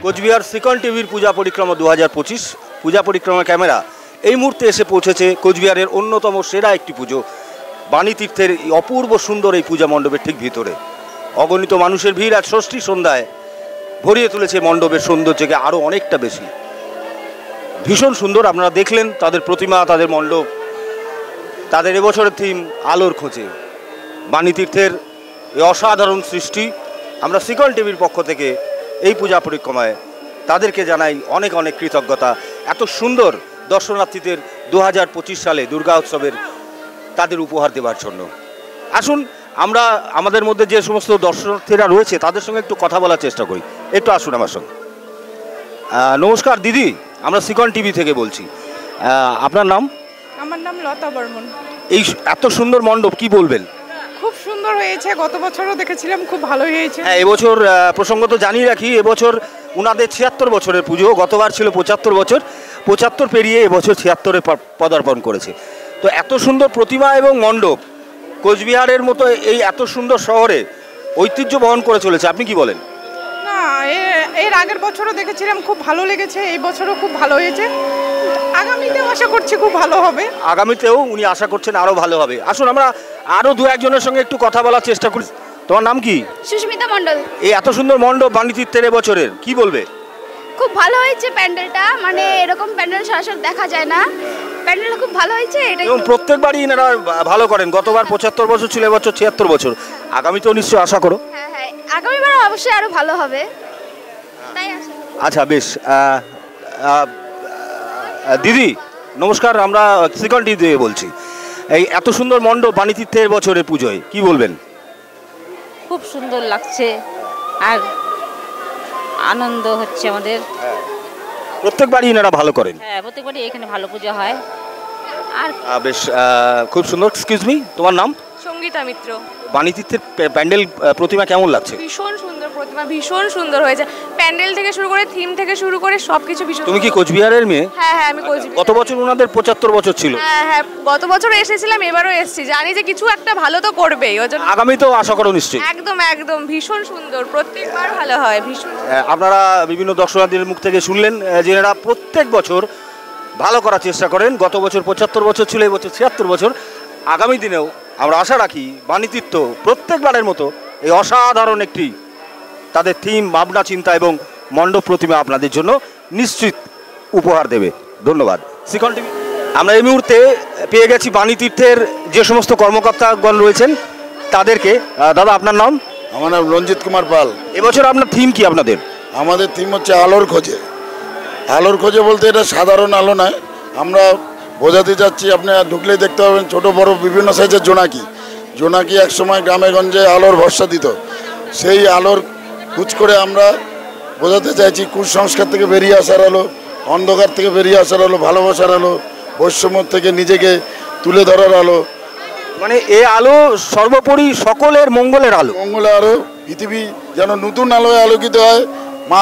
কোচবিহার সিকন টিভির পূজা পরিক্রমা 2025 পূজা পরিক্রমা ক্যামেরা এই মুহূর্তে এসে পৌঁছেছে কোচবিহারের অন্যতম সেরা একটি পুজো বাণীতীর্থের অপূর্ব সুন্দর এই পূজা মণ্ডপের ঠিক ভিতরে। অগণিত মানুষের ভিড় আজ ষষ্ঠী সন্ধ্যায় ভরিয়ে তুলেছে মণ্ডপের সৌন্দর্যকে আরও অনেকটা বেশি। ভীষণ সুন্দর, আপনারা দেখলেন তাদের প্রতিমা, তাদের মণ্ডপ, তাদের এবছরের থিম আলোর খোঁজে। বাণীতীর্থের এই অসাধারণ সৃষ্টি। আমরা সিকন টিভির পক্ষ থেকে এই পূজা পরিক্রমায় তাদেরকে জানাই অনেক অনেক কৃতজ্ঞতা, এত সুন্দর দর্শনার্থীদের 2025 সালে দুর্গা উৎসবের তাদের উপহার দেওয়ার জন্য। আসুন আমরা আমাদের মধ্যে যে সমস্ত দর্শনার্থীরা রয়েছে তাদের সঙ্গে একটু কথা বলার চেষ্টা করি। একটু আসুন আমার সঙ্গে। নমস্কার দিদি, আমরা সিকন টিভি থেকে বলছি। আপনার নাম? আমার নাম লতা বর্মন। এই এত সুন্দর মণ্ডপ কি বলবেন? খুব সুন্দর হয়েছে, গত বছরও দেখেছিলাম, খুব ভালো হয়েছে। হ্যাঁ, এবছর প্রসঙ্গত জানিয়ে রাখি, এবছর ওনাদের 76 বছরের পুজো। গতবার ছিল 75 বছর, 75 পেরিয়ে এবছর 76-এ পদার্পণ করেছে। তো এত সুন্দর প্রতিমা এবং মণ্ডপ কোচবিহারের মতো এই এত সুন্দর শহরে ঐতিহ্য বহন করে চলেছে, আপনি কি বলেন? না, এর আগের বছরও দেখেছিলাম, খুব ভালো লেগেছে। এই বছরও খুব ভালো হয়েছে, আগামীতেও আশা করছি খুব ভালো হবে। আগামীতেও উনি আশা করছেন আরও ভালো হবে। আসুন আমরা আরও দু একজনের সঙ্গে একটু কথা বলার চেষ্টা করি। তোমার নাম কি? সুস্মিতা মণ্ডল। এই এত সুন্দর মণ্ডপ বাণীতীর্থের এবছরের কি বলবে? খুব ভালো হয়েছে প্যান্ডেলটা, মানে এরকম প্যান্ডেল সরাসরি দেখা যায় না। প্যান্ডেলটা খুব ভালো হয়েছে। এবং প্রত্যেকবারই এনারা ভালো করেন। গতবার 75 বছর ছিল, এবছর 76 বছর। আগামীতেও নিশ্চয়ই আশা করো? হ্যাঁ হ্যাঁ, আগামীবার অবশ্যই আরো ভালো হবে, তাই আশা। আচ্ছা বেশ। দিদি নমস্কার, আমরা সিকন টিভি থেকে বলছি। এই এত সুন্দর মণ্ডপ বাণীতীর্থের বছরের পুজোয় কি বলবেন? খুব সুন্দর লাগছে আর আনন্দ হচ্ছে আমাদের। প্রত্যেকবারই এনারা ভালো করেন। হ্যাঁ, প্রত্যেকবারই এখানে ভালো পূজা হয়। আর বেশ খুব সুন্দর। এক্সকিউজ মি, তোমার নাম? সঙ্গীতা মিত্র। বাণীতীর্থের প্যান্ডেল প্রতিমা কেমন লাগছে? ভীষণ সুন্দর প্রতিমা, ভীষণ সুন্দর হয়েছে। প্যান্ডেল থেকে শুরু করে, থিম থেকে শুরু করে সবকিছু ভীষণ। তুমি কি কোচবিহারের মেয়ে? হ্যাঁ হ্যাঁ, আমি কোচবিহার। গত বছর ওনাদের 75 বছর ছিল। হ্যাঁ হ্যাঁ, গত বছর এসেছিলাম, এবারও এসেছি। জানি যে কিছু একটা ভালো তো করবেই, ওই জন্য। আগামীতেও আশা করো নিশ্চয়ই? একদম একদম, ভীষণ সুন্দর, প্রত্যেকবার ভালো হয়, ভীষণ। আপনারা বিভিন্ন দর্শনার্থীদের মুখ থেকে শুনলেন যে এনারা প্রত্যেক বছর ভালো করার চেষ্টা করেন। গত বছর 75 বছর ছিল, এবছর 76 বছর। আগামী দিনেও আমরা আশা রাখি বাণীতীর্থ প্রত্যেকবারের মতো এই অসাধারণ একটি তাদের থিম, ভাবনা চিন্তা এবং মণ্ডপ প্রতিমা আপনাদের জন্য নিশ্চিত উপহার দেবে। ধন্যবাদ। সিকন টিভি। আমরা এই মুহূর্তে পেয়ে গেছি বাণীতীর্থের যে সমস্ত কর্মকর্তাগণ রয়েছেন তাদেরকে। দাদা আপনার নাম? আমার নাম রঞ্জিত কুমার পাল। এবছর আপনার থিম কি? আপনাদের আমাদের থিম হচ্ছে আলোর খোঁজে। আলোর খোঁজে বলতে এটা সাধারণ আলো নয়, আমরা বোঝাতে যাচ্ছি। আপনি ঢুকলেই দেখতে পাবেন ছোট বড় বিভিন্ন সাইজের জোনাকি। জোনাকি একসময় গ্রামে গঞ্জে আলোর ভরসা দিত। সেই আলোর খোঁজ করে আমরা বোঝাতে চাইছি কুসংস্কার থেকে বেরিয়ে আসার আলো, অন্ধকার থেকে বেরিয়ে আসার আলো, ভালোবাসার আলো, বৈষম্য থেকে নিজেকে তুলে ধরার আলো। মানে এই আলো সর্বোপরি সকলের মঙ্গলের আলো। মঙ্গলের আলো, পৃথিবী যেন নতুন আলোয় আলোকিত হয় মা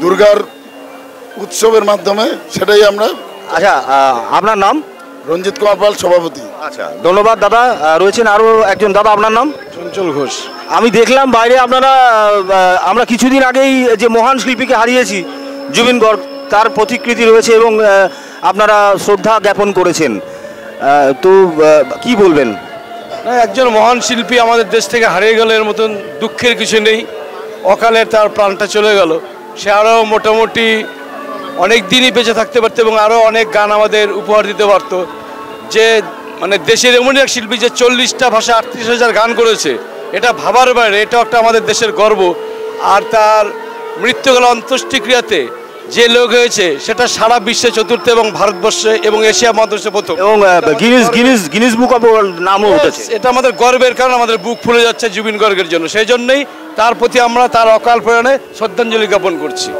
দুর্গার উৎসবের মাধ্যমে, সেটাই আমরা। আচ্ছা, আপনার নাম? রঞ্জিত কুমার পাল, সভাপতি। আচ্ছা, ধন্যবাদ দাদা। রয়েছেন আরও একজন দাদা, আপনার নাম? চঞ্চল ঘোষ। আমি দেখলাম বাইরে আপনারা, আমরা কিছুদিন আগেই যে মহান শিল্পীকে হারিয়েছি জুবিন গর্গ, তার প্রতিকৃতি রয়েছে এবং আপনারা শ্রদ্ধা জ্ঞাপন করেছেন। তো কি বলবেন? না, একজন মহান শিল্পী আমাদের দেশ থেকে হারিয়ে গেল, এর মতন দুঃখের কিছু নেই। অকালে তার প্রাণটা চলে গেল। সে আরও মোটামুটি অনেক দিনই বেঁচে থাকতে পারতো এবং আরও অনেক গান আমাদের উপহার দিতে পারতো। যে মানে দেশের এমন এক শিল্পী যে 40টা ভাষা 38,000 গান করেছে, এটা ভাবার বাইরে, এটা একটা আমাদের দেশের গর্ব। আর তার মৃত্যুকাল অন্ত্যেষ্টিক্রিয়াতে যে লোক হয়েছে সেটা সারা বিশ্বে চতুর্থ এবং ভারতবর্ষে এবং এশিয়া মহাদেশে প্রথম, এবং গিনিস বুক অফ ওয়ার্ল্ড নামও উঠেছে। এটা আমাদের গর্বের কারণ, আমাদের বুক ফুলে যাচ্ছে জুবিন গর্গের জন্য। সেই জন্যই তার প্রতি আমরা তার অকাল প্রয়াণে শ্রদ্ধাঞ্জলি জ্ঞাপন করছি।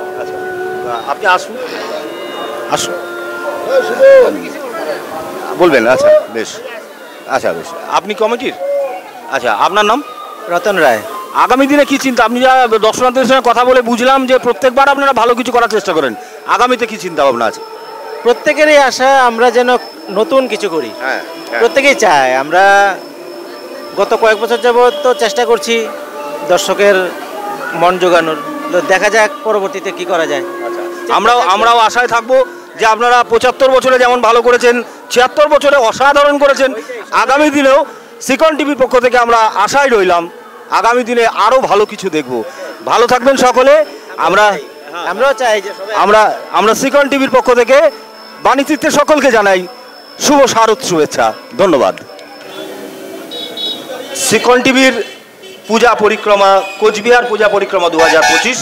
আপনি আসুন, আসুন বলবেন। আচ্ছা বেশ, আচ্ছা বেশ। আপনি কমিটির? আচ্ছা, আপনার নাম? রতন রায়। আগামী দিনে কি চিন্তা? আপনি যা দর্শনার্থীদের সঙ্গে কথা বলে বুঝলাম যে প্রত্যেকবার আপনারা ভালো কিছু করার চেষ্টা করেন। আগামীতে কি চিন্তা ভাবনা আছে? প্রত্যেকেরই আশা আমরা যেন নতুন কিছু করি। প্রত্যেকেই চায়। আমরা গত কয়েক বছর যাবত তো চেষ্টা করছি দর্শকের মন জোগানোর। তো দেখা যাক পরবর্তীতে কি করা যায়। আমরাও আশায় থাকবো যে আপনারা 75 বছরে যেমন ভালো করেছেন, 76 বছরে অসাধারণ করেছেন। আগামী দিনেও সিকন টিভির পক্ষ থেকে আমরা আশায় রইলাম আগামী দিনে আরও ভালো কিছু দেখব। ভালো থাকবেন সকলে। আমরাও চাই যে আমরা সিকন টিভির পক্ষ থেকে বাণীতীর্থের সকলকে জানাই শুভ শারদ শুভেচ্ছা। ধন্যবাদ। সিকন টিভির পূজা পরিক্রমা, কোচবিহার পূজা পরিক্রমা 2025,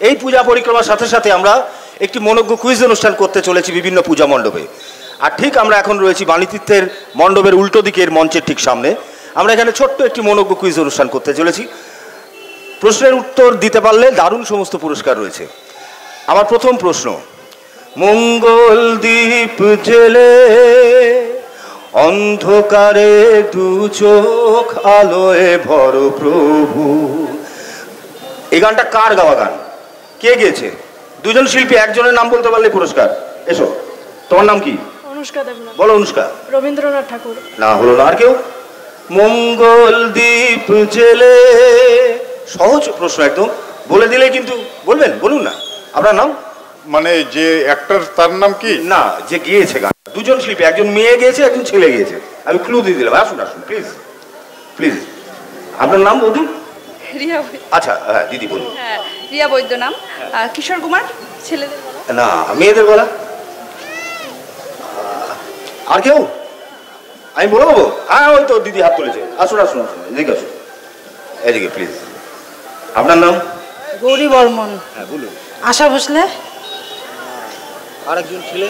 এই পূজা পরিক্রমার সাথে সাথে আমরা একটি মনোজ্ঞ কুইজ অনুষ্ঠান করতে চলেছি বিভিন্ন পূজা মণ্ডপে। আর ঠিক আমরা এখন রয়েছি বাণীতীর্থের মণ্ডপের উল্টো দিকের মঞ্চের ঠিক সামনে। আমরা এখানে ছোট্ট একটি মনোজ্ঞ কুইজ অনুষ্ঠান করতে চলেছি। প্রশ্নের উত্তর দিতে পারলে দারুণ সমস্ত পুরস্কার রয়েছে। আমার প্রথম প্রশ্ন, মঙ্গল দ্বীপ জেলে অন্ধকারে দু চোখ আলোয় ভর প্রভু, এই গানটা কার গাওয়া গান? কে গেয়েছে? দুজন শিল্পী, একজনের নাম বলতে পারলে পুরস্কার। এসো, তোমার নাম কি? অনুষ্কা দেবনাথ। বলো। অনুষ্কা। রবীন্দ্রনাথ ঠাকুর। না, হলো না। আর কেউ? মঙ্গল দ্বীপ জেলে, সহজ প্রশ্ন একদম, বলে দিলে কিন্তু বলবেন। বলুন না আপনার নাম। মানে যে অ্যাক্টর তার নাম কি? না, যে গিয়েছে গান। দুজন শিল্পী, একজন মেয়ে গিয়েছে, একজন ছেলে গিয়েছে। আমি ক্লু দিয়ে দিলাম। আসুন আসুন প্লিজ প্লিজ। আপনার নাম বলুন। রিয়া। আচ্ছা হ্যাঁ দিদি বলুন। হ্যাঁ, রিয়া বৈদ্য নাম। কিশোর কুমার। ছেলেদের বলা? না, মেয়েদের বলা। আর কেউ? আমি বলে দেবো। হ্যাঁ, ওই তো দিদি হাত তুলেছে। আসুন আসুন আসুন, এদিকে আসুন, এদিকে প্লিজ। আপনার নাম? গৌরী বর্মন। হ্যাঁ বলুন। আশা ভোসলে। আর একজন ছেলে?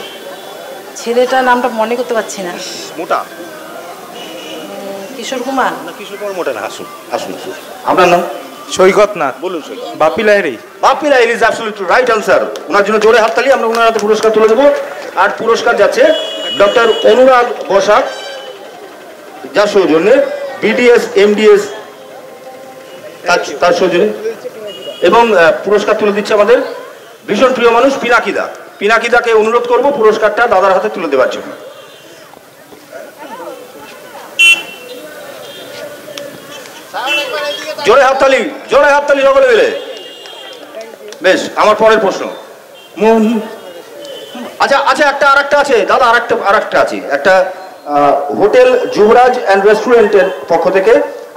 ছেলেটার নামটা মনে করতে পারছি না। মোটা? কিশোর কুমার। না, কিশোর কুমার মোটা না। আসুন আসুন আসুন। আপনার নাম? সৈকত নাথ। বলুন। Saikat. Bapi Lahiri. Bapi Lahiri is absolutely right answer. ওনার জন্য জোরে হাততালি। আমরা ওনার হাতে পুরস্কার তুলে দেবো। আর পুরস্কার যাচ্ছে ডক্টর অনুরাগ বসাক, যার সৌজন্যে বিডিএস এমডিএস তার সৌজন্যে, এবং পুরস্কার তুলে দিচ্ছে আমাদের ভীষণ প্রিয় মানুষ পিনাকিদা। পিনাকিদাকে অনুরোধ করব পুরস্কারটা দাদার হাতে তুলে দেওয়ার জন্য। জোরে হাততালি, জোরে হাততালি সকলে মিলে। বেশ, আমার পরের প্রশ্ন। মন, আচ্ছা আচ্ছা, আরেকটা আছে দাদা, আরেকটা আছে। একটা হোটেল যুবরাজ অ্যান্ড রেস্টুরেন্টের পক্ষ থেকে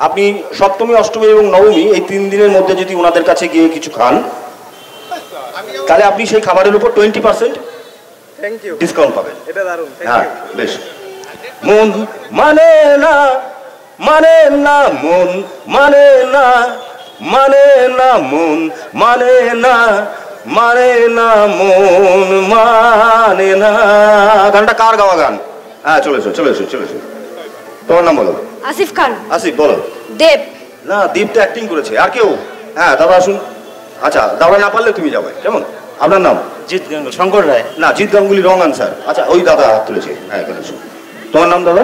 আপনি সপ্তমী, অষ্টমী এবং নবমী এই 3 দিনের মধ্যে যদি ওনাদের কাছে গিয়ে কিছু খান, তাহলে আপনি সেই খাবারের উপর 20% ডিসকাউন্ট পাবেন। এটা দারুণ। হ্যাঁ বেশ। মন মানে না, মানে না, মন মানে না, মানে না, মন মানে না, মানে না, মন মানে না। গানটা কার গাওয়া গান? হ্যাঁ চলে এসো চলে এসো চলে এসো। তোমার নাম বলো। আসিফ খান। আসিফ বলো। দেব। না, দীপ তো অ্যাক্টিং করেছে। আর কেউ? হ্যাঁ দাদা আসুন। আচ্ছা, দাদা না পারলে তুমি যাবে। কেমন? আপনার নাম? জিৎ গাঙ্গুলি। শঙ্কর রায়। না, জিৎ গাঙ্গুলি রং আনসার। আচ্ছা, ওই দাদা হাত তুলেছে। হ্যাঁ এখানে এসো। তোমার নাম দাদা?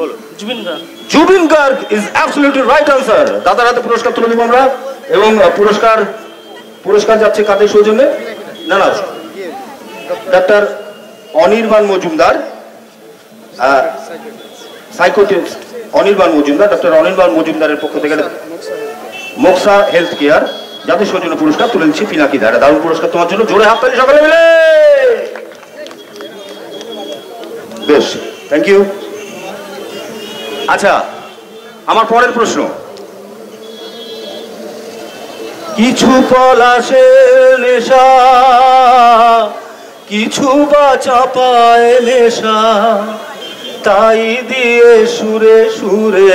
বলো। Zubeen Garg. Zubeen Garg is absolutely right answer. দাদার হাতে পুরস্কার তুলে দেবো আমরা। এবং পুরস্কার যাচ্ছে কাদের সৌজন্যে? না না, ডাক্তার অনির্বাণ মজুমদার, সাইকোটিস্ট অনির্বাণ মজুমদার, ডক্টর অনির্বাণ মজুমদারের পক্ষ থেকে মোক্সা হেলথ কেয়ার, যাদের সৌজন্য পুরস্কার তুলে দিচ্ছি পিনাকিদা। দারুণ পুরস্কার তোমার জন্য। জোরে হাততালি সকলে মিলে। বেশ, থ্যাংক ইউ। আচ্ছা, আমার পরের প্রশ্ন। কিছু পলাশের নেশা, কিছু বা চাপায় নেশা, তাই দিয়ে সুরে সুরে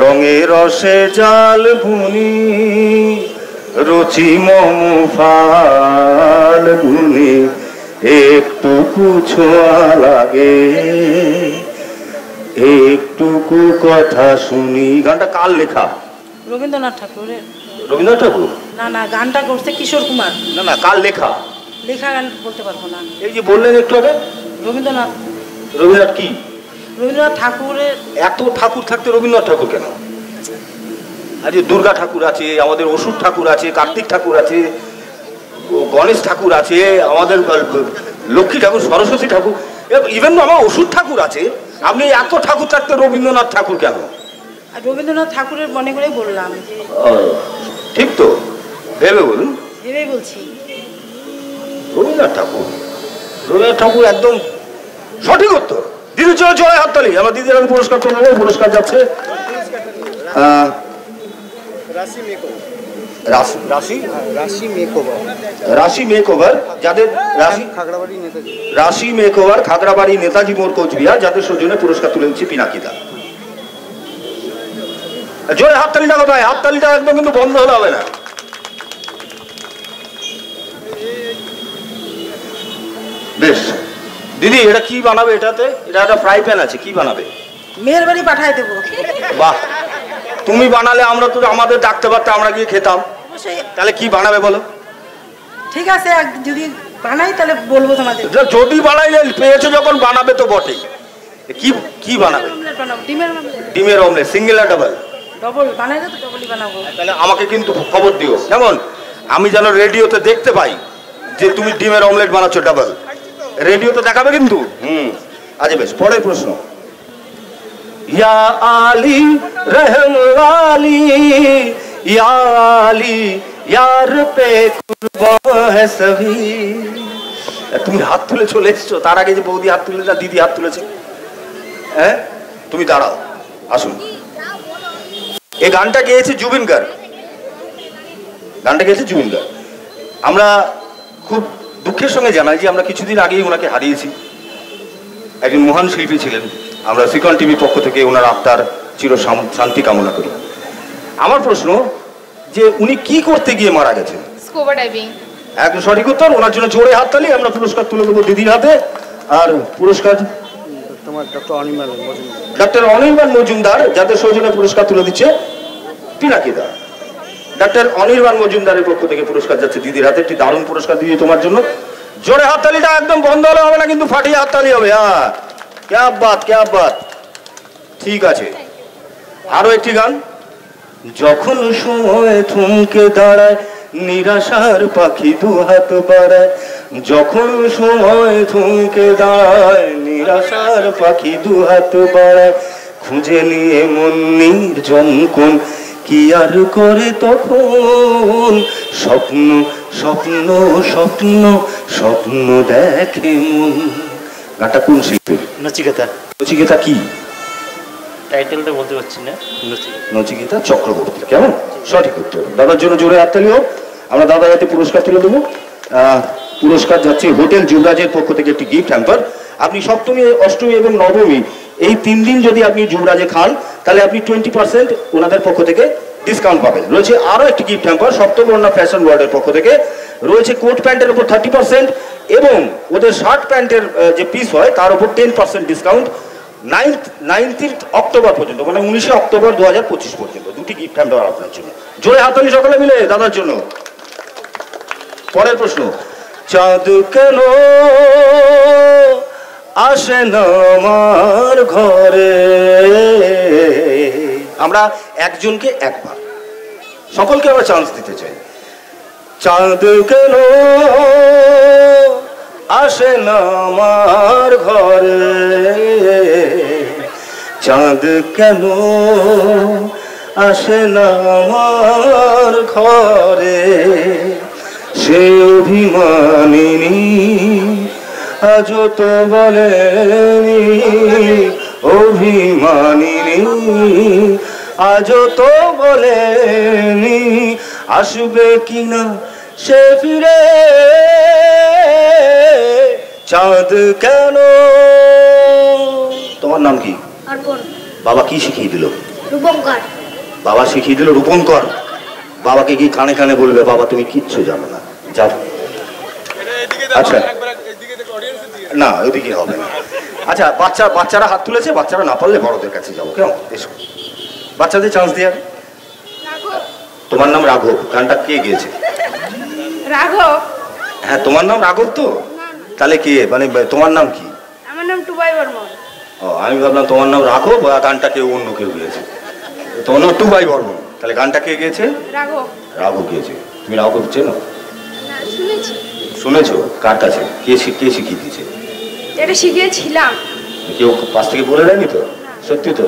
রঙে রসে জাল বুনি, রুচি মম ফাল বুনি, একটুকু ছোঁয়া লাগে, একটুকু কথা শুনি। গানটা কার লেখা? রবীন্দ্রনাথ ঠাকুরের। রবীন্দ্রনাথ ঠাকুর? না না, গানটা করছে কিশোর কুমার। না না, কার লেখা? লেখা গান বলতে পারবো না। এই যে বললেন একটু আগে রবীন্দ্রনাথ। রবীন্দ্রনাথ কি? রবীন্দ্রনাথ ঠাকুরের। এত ঠাকুর থাকতে রবীন্দ্রনাথ ঠাকুর কেন? আজ দুর্গা ঠাকুর আছে, আমাদের অসুর ঠাকুর আছে, কার্তিক ঠাকুর আছে, গণেশ ঠাকুর আছে, আমাদের লক্ষ্মী ঠাকুর, সরস্বতী ঠাকুর, ইভেন আমার অসুর ঠাকুর আছে। আপনি এত ঠাকুর থাকতে রবীন্দ্রনাথ ঠাকুর কেন? রবীন্দ্রনাথ ঠাকুরের মনে করেই বললাম। ঠিক তো? ভেবে বলুন। ভেবেই বলছি। রবীন্দ্রনাথ ঠাকুর। রবীন্দ্রনাথ ঠাকুর একদম সঠিক উত্তর। দিদি চলো জয় হাততালি। আমরা দিদির আমি পুরস্কার তুলে নেবো। পুরস্কার যাচ্ছে রাশি মেকওভার, যাদের রাশি মেকওভার খাগড়াবাড়ি নেতাজি মোড় কোচবিহার, যাদের সৌজন্যে পুরস্কার তুলে দিচ্ছি পিনাকিদা। জোরে হাততালিটা কোথায়? হাততালিটা একদম কিন্তু বন্ধ হলে হবে না। বেশ দিদি, এটা কি বানাবে? এটাতে এটা একটা ফ্রাই প্যান আছে, কি বানাবে? মেয়ের বাড়ি পাঠাই দেবো। বাহ, তুমি বানালে আমরা তো আমাদের ডাকতে পারতাম, আমরা গিয়ে খেতাম। তাহলে কি বানাবে বলো? ঠিক আছে, যদি বানাই তাহলে বলবো তোমাদের। যদি বানাই, পেয়েছো যখন বানাবে তো বটেই। কি কি বানাবে? ডিমের অমলেট। সিঙ্গেল আর ডাবল? ডবল বানাইলে তো ডবলই বানাবো। তাহলে আমাকে কিন্তু খবর দিও, কেমন? আমি যেন রেডিওতে দেখতে পাই যে তুমি ডিমের অমলেট বানাচ্ছো ডাবল। রেডিওতে দেখাবে কিন্তু। আচ্ছা বেশ, পরের প্রশ্ন। ইয়া আলী রহম ওয়ালি, ইয়া আলী ইয়ার পে কুরবান হ্যায় সভি। তুমি হাত তুলে চলে এসছো, তার আগে যে বৌদি হাত তুলেছে, দিদি হাত তুলেছে। হ্যাঁ, তুমি দাঁড়াও, আসুন। এই গানটা গেয়েছে জুবিন গার্গ। গানটা গেয়েছে জুবিন গার্গ। আমরা খুব দুঃখের সঙ্গে জানাই যে আমরা কিছুদিন আগেই ওনাকে হারিয়েছি। একজন মহান শিল্পী ছিলেন। আমরা সিকন টিভির পক্ষ থেকে ওনার আত্মার চির শান্তি কামনা করি। আমার প্রশ্ন যে উনি কি করতে গিয়ে মারা গেছেন? Scuba diving. একদম সঠিক উত্তর। ওনার জন্য জোরে হাততালি। আমরা পুরস্কার তুলে দেবো দিদির হাতে। আর পুরস্কার ডক্টর অনির্বাণ মজুমদার, যাদের সৌজন্যে পুরস্কার তুলে দিচ্ছে পিনাকিদা। ডক্টর অনির্বাণ মজুমদারের পক্ষ থেকে পুরস্কার যাচ্ছে দিদির হাতে। একটি দারুণ পুরস্কার দিদি তোমার জন্য। জোরে হাততালিটা একদম বন্ধ হলে হবে না, কিন্তু ফাটিয়ে হাততালি হবে। হ্যাঁ, ক্যা বাত ক্যা বাত। ঠিক আছে, আরো একটি গান। যখন সময় থমকে দাঁড়ায় নিরাশার পাখি দু হাত বাড়ায়, যখন সময় থমকে দাঁড়ায় নিরাশার পাখি দু হাত বাড়ায়, খুঁজে নিয়ে মন নির্জন কোন কি আর করে তখন, স্বপ্ন স্বপ্ন স্বপ্ন স্বপ্ন দেখে মন। গানটা কোন শিল্পীর? নচিকেতা। নচিকেতা কি? টাইটেলটা বলতে পারছি না। নচিকেতা চক্রবর্তী। কেমন? সঠিক উত্তর। দাদার জন্য জোরে হাততালি হোক। আমরা দাদার হাতে পুরস্কার তুলে দেবো। পুরস্কার যাচ্ছে হোটেল যুবরাজের পক্ষ থেকে একটি গিফট হ্যাম্পার। আপনি সপ্তমী, অষ্টমী এবং নবমী এই 3 দিন যদি আপনি যুবরাজে খান, তাহলে আপনি 20% ওনাদের পক্ষ থেকে ডিসকাউন্ট পাবেন। রয়েছে আরও একটি গিফট হ্যাম্পার সপ্তবর্ণা ফ্যাশন ওয়ার্ল্ডের পক্ষ থেকে। রয়েছে কোট প্যান্টের উপর 30% এবং ওদের শার্ট প্যান্টের যে পিস হয় তার উপর 10% ডিসকাউন্ট 19 অক্টোবর পর্যন্ত, মানে 19 অক্টোবর 2025 পর্যন্ত। দুটি গিফট হ্যাম্পার আপনার জন্য। জোরে হাততালি সকলে মিলে দাদার জন্য। পরের প্রশ্ন। চাঁদ কেন আসে না আমার ঘরে? আমরা একজনকে একবার, সকলকে আমরা চান্স দিতে চাই। চাঁদ কেন আসে না আমার ঘরে, চাঁদ কেন আসে না আমার ঘরে, সে অভিমানিনী আজও তো বলেনি, অভিমানিনী আজও তো বলেনি আসবে কিনা সে ফিরে, চাঁদ কেন। তোমার নাম কি? বাবা কি শিখিয়ে দিল? রূপঙ্কর। বাবা শিখিয়ে দিল রূপঙ্কর। বাবাকে কি কানে কানে বলবে বাবা তুমি কিচ্ছু জানো না, যাও। আচ্ছা না, ওইদিকে হবে না। আচ্ছা, বাচ্চারা হাত তুলেছে, বাচ্চারা না পারলে বড়দের কাছে যাবো। কেমন? এসো, বাচ্চাদের চান্স দিয়ে। তোমার নাম রাঘব। গানটা কে গেয়েছে? রাঘব। হ্যাঁ, তোমার নাম রাঘব তো? তাহলে কে, মানে তোমার নাম কি? আমার নাম টুবাই বর্মন। ও, আমি ভাবলাম তোমার নাম রাঘব আর গানটা কেউ অন্য কেউ গিয়েছে। তোমার নাম টুবাই বর্মন। তাহলে গানটা কে গিয়েছে? রাঘব। রাঘব গিয়েছে। তুমি রাঘব চেনো? না, শুনেছি। শুনেছো? কার কাছে? কে শিখিয়ে দিয়েছে? এটা শিখিয়েছিলাম। কেউ পাশ থেকে বলে দেয়নি তো? সত্যি তো?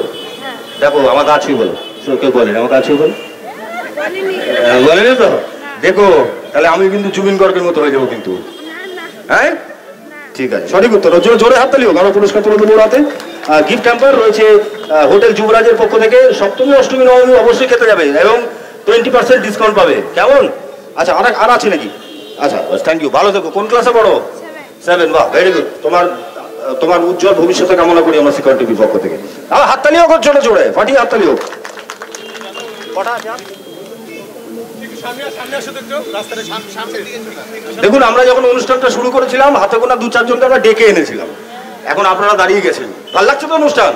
দেখো আমার গা ছুঁয়ে বলো। কেউ বলেন আমার গা ছুঁয়ে বলো। বলেনি তো? দেখো তাহলে আমি কিন্তু জুবিন গর্গের মতো হয়ে যাবো কিন্তু। হ্যাঁ ঠিক আছে, সঠিক উত্তর। ওর জন্য জোরে হাততালি হোক। আমরা পুরস্কার তুলে দেবো রাতে। গিফট হ্যাম্পার রয়েছে হোটেল যুবরাজের পক্ষ থেকে। সপ্তমী অষ্টমী নবমী অবশ্যই খেতে যাবে এবং 20% ডিসকাউন্ট পাবে। কেমন? আচ্ছা আর আছে নাকি? আচ্ছা থ্যাংক ইউ, ভালো থেকো। কোন ক্লাসে পড়ো? 7। বাহ ভেরি গুড। তোমার উজ্জ্বল ভবিষ্যতে কামনা করি আমরা সিকিউরিটি টিভির পক্ষ থেকে। হাততালি হোক ছোট জোরে, ফাটিয়ে হাততালি হোক। দেখুন আমরা যখন অনুষ্ঠানটা শুরু করেছিলাম হাতে গোনা 2-4 জনকে আমরা ডেকে এনেছিলাম, এখন আপনারা দাঁড়িয়ে গেছেন। ভালো লাগছে তো অনুষ্ঠান?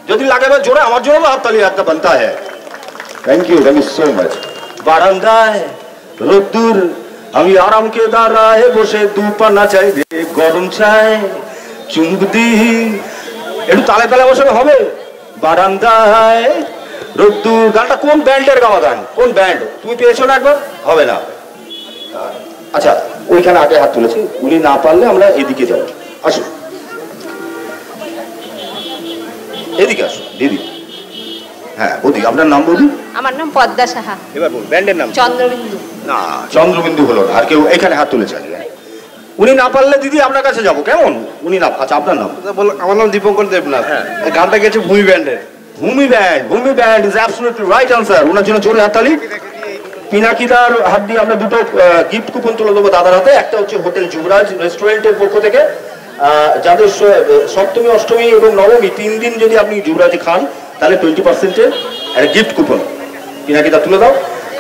যদি লাগে এবার জোরে আমার জন্য হাততালি একটা বানতা হ্যাঁ। Thank you so much. বারান্দায় রোদ্দুর আমি আরামকে দাঁড়ায় বসে দুপানা চাই রে গরম চাই চুমুক দি। একটু তালে তালে বসে হবে। বারান্দায় রোদ্দুর গানটা কোন ব্যান্ডের গাওয়া গান? কোন ব্যান্ড? তুমি পেয়েছো না একবার? হবে না। আচ্ছা ওইখানে আগে হাত তুলেছি, উনি না পারলে আমরা এদিকে যাবো। আসুন এদিকে আসুন দিদি। হ্যাঁ বৌদি আপনার নাম বৌদি? আমার নাম পদ্মা সাহা। এবার বল ব্যান্ডের নাম। চন্দ্রবিন্দু। না চন্দ্রবিন্দু হলো না, আর কেউ এখানে হাত তুলেছে। উনি না পারলে দিদি আপনার কাছে যাবো। কেমন? উনি না। আচ্ছা আপনার নাম? আমার নাম দীপঙ্কর দেবনাথ। গানটা গেছে ভূমি ব্যান্ডের। Bhoomi band is absolutely right answer. ওনার জন্য জোরে হাততালি। পিনাকিদার হাত দিয়ে আমরা দুটো গিফট কুপন তুলে দেবো দাদার হাতে। একটা হচ্ছে হোটেল যুবরাজ রেস্টুরেন্টের পক্ষ থেকে, যাদের সপ্তমী অষ্টমী এবং নবমী 3 দিন যদি আপনি যুবরাজে খান তাহলে 20%-এর একটা গিফট কুপন পিনাকিদা তুলে দাও।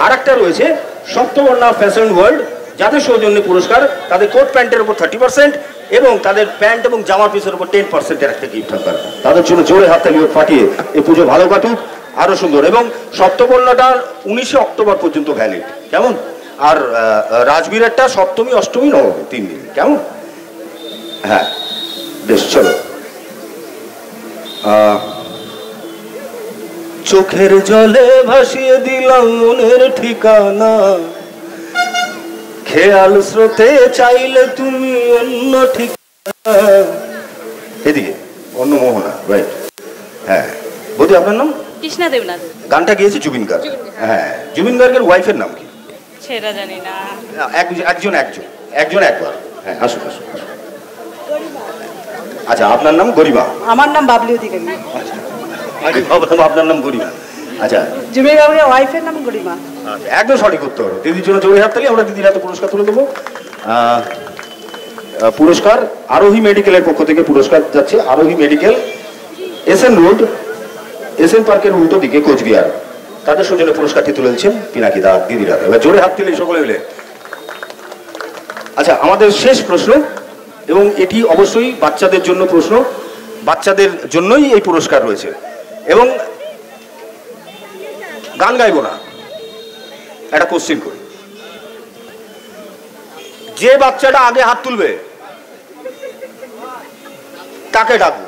আর একটা রয়েছে সপ্তবর্ণা ফ্যাশন ওয়ার্ল্ড, যাদের সৌজন্যে পুরস্কার, তাদের কোট প্যান্টের উপর 30% এবং তাদের প্যান্ট এবং জামা পিসের উপর 10%-এর একটা গিফট হ্যাম্পার। তাদের জন্য জোরে হাততালি ফাটিয়ে এই পুজো ভালো কাটুক, আরো সুন্দর। এবং সপ্তবর্ণাটা 19 অক্টোবর পর্যন্ত ভ্যালিড। কেমন? আর রাজবীরেরটা সপ্তমী অষ্টমী নবমী 3 দিন। কেমন? হ্যাঁ বেশ চলো। চোখের জলে ভাসিয়ে দিলাম মনের ঠিকানা, খেয়াল স্রোতে চাইলে তুমি অন্য ঠিকানা। এদিকে অন্য মোহনা রাইট। হ্যাঁ বৌদি আপনার নাম? কৃষ্ণা দেবনাথ। গানটা গিয়েছে জুবিন গার্গ। হ্যাঁ জুবিন গার্গের ওয়াইফের নাম কি? সেটা জানি না। একজন একবার। হ্যাঁ আসুন আসুন। আচ্ছা আপনার নাম? গরিমা। আমার নাম বাবলি অধিকারী। আপনার নাম গরিমা। আচ্ছা জুবিন গার্গের ওয়াইফের নাম গরিমা। একদম সঠিক উত্তর। দিদির জন্য জোরে হাততালি। আমরা দিদির হাতে পুরস্কার তুলে দেবো। পুরস্কার আরোহী মেডিকেলের পক্ষ থেকে পুরস্কার যাচ্ছে। আরোহী মেডিকেল, এসএন রোড, এসএন পার্কের উল্টো দিকে, কোচবিহার। তাদের সৌজন্যে পুরস্কারটি তুলে দিচ্ছেন পিনাকিদা দিদির হাতে। এবার জোরে হাত তুলে সকলে মিলে। আচ্ছা আমাদের শেষ প্রশ্ন, এবং এটি অবশ্যই বাচ্চাদের জন্য প্রশ্ন, বাচ্চাদের জন্যই এই পুরস্কার রয়েছে। এবং গান গাইবো না, একটা কোশ্চেন করি। যে বাচ্চাটা আগে হাত তুলবে তাকে ডাকবো।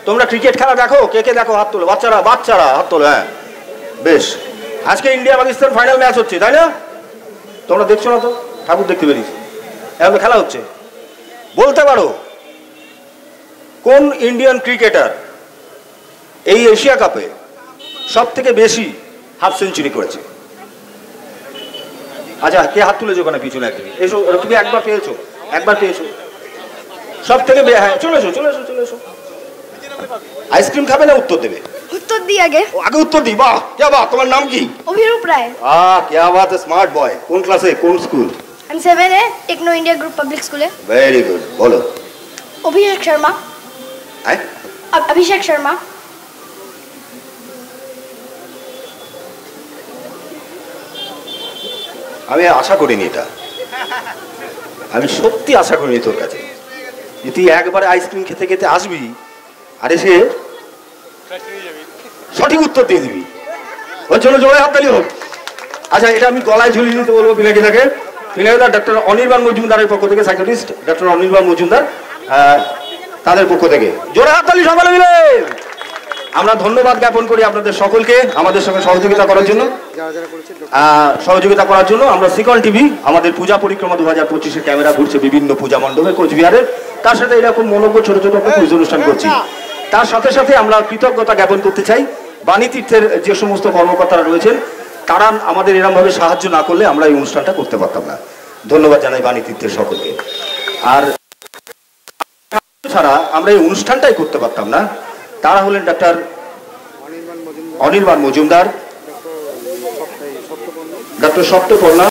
তোমরা ক্রিকেট খেলা দেখো? কে কে দেখো? হাত তোলো। বাচ্চারা হাত তোলো। হ্যাঁ বেশ। আজকে ইন্ডিয়া পাকিস্তান ফাইনাল ম্যাচ হচ্ছে তাই না? তোমরা দেখছো না তো? ঠাকুর দেখতে বেরিয়েছি, এখন খেলা হচ্ছে। বলতে পারো কোন ইন্ডিয়ান ক্রিকেটার এই এশিয়া কাপে সব থেকে বেশি হাফ সেঞ্চুরি করেছে? আচ্ছা কে হাত তুলেছো ওখানে পিছনে? একদিন এসো, তুমি একবার পেয়েছো সব থেকে। হ্যাঁ চলে এসো। আইসক্রিম খাবে না উত্তর দেবে? উত্তর দিই আগে উত্তর দিই। বাহ কে বাহ। তোমার নাম কি? অভিরূপ রায়। क्या बात है, स्मार्ट बॉय। কোন ক্লাসে, কোন স্কুল? আমি 7-এ টেকনো ইন্ডিয়া গ্রুপ পাবলিক স্কুলে। Very good. বলো। অভিষেক শর্মা। অভিষেক শর্মা। আমি আশা করিনি এটা, আমি সত্যি আশা করিনি তোর কাছে যে তুই একবারে আইসক্রিম খেতে খেতে আসবি আর এসে সঠিক উত্তর দিয়ে দিবি। ওর জন্য জোরে হাততালি হোক। আচ্ছা এটা আমি গলায় ঝুলিয়ে নিতে বলবো পিনাকিদাকে। পিনাকিদা ডক্টর অনির্বাণ মজুমদারের পক্ষ থেকে, সাইকিয়াট্রিস্ট ডক্টর অনির্বাণ মজুমদার, তাদের পক্ষ থেকে জোরে হাততালি সকলে মিলে। আমরা ধন্যবাদ জ্ঞাপন করি আপনাদের সকলকে আমাদের সঙ্গে সহযোগিতা করার জন্য। আমরা সিকন টিভি, আমাদের পূজা পরিক্রমা 2025-এর ক্যামেরা ঘুরছে বিভিন্ন পূজা মণ্ডপে কোচবিহারের। তার সাথে এরকম মনোজ্ঞ ছোট ছোট পুজো অনুষ্ঠান করছি। তার সাথে সাথে আমরা কৃতজ্ঞতা জ্ঞাপন করতে চাই বাণী তীর্থের যে সমস্ত কর্মকর্তারা রয়েছেন তারা আমাদের এরমভাবে সাহায্য না করলে আমরা এই অনুষ্ঠানটা করতে পারতাম না। ধন্যবাদ জানাই বাণী তীর্থের সকলকে। আর ছাড়া আমরা এই অনুষ্ঠানটাই করতে পারতাম না। তারা হলেন doctor Anirban Majumdar, doctor Saptaparna,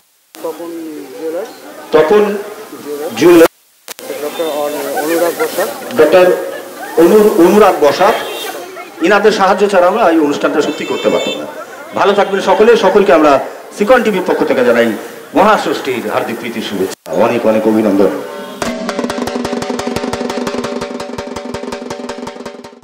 Tapan jeweller, doctor Anurag Basak. ইনাদের সাহায্য ছাড়া আমরা এই অনুষ্ঠানটা সত্যি করতে পারতাম না। ভালো থাকবেন সকলে। সকলকে আমরা সিকন টিভির পক্ষ থেকে জানাই মহাষষ্ঠীর হার্দিক প্রীতি শুভেচ্ছা, অনেক অনেক অভিনন্দন।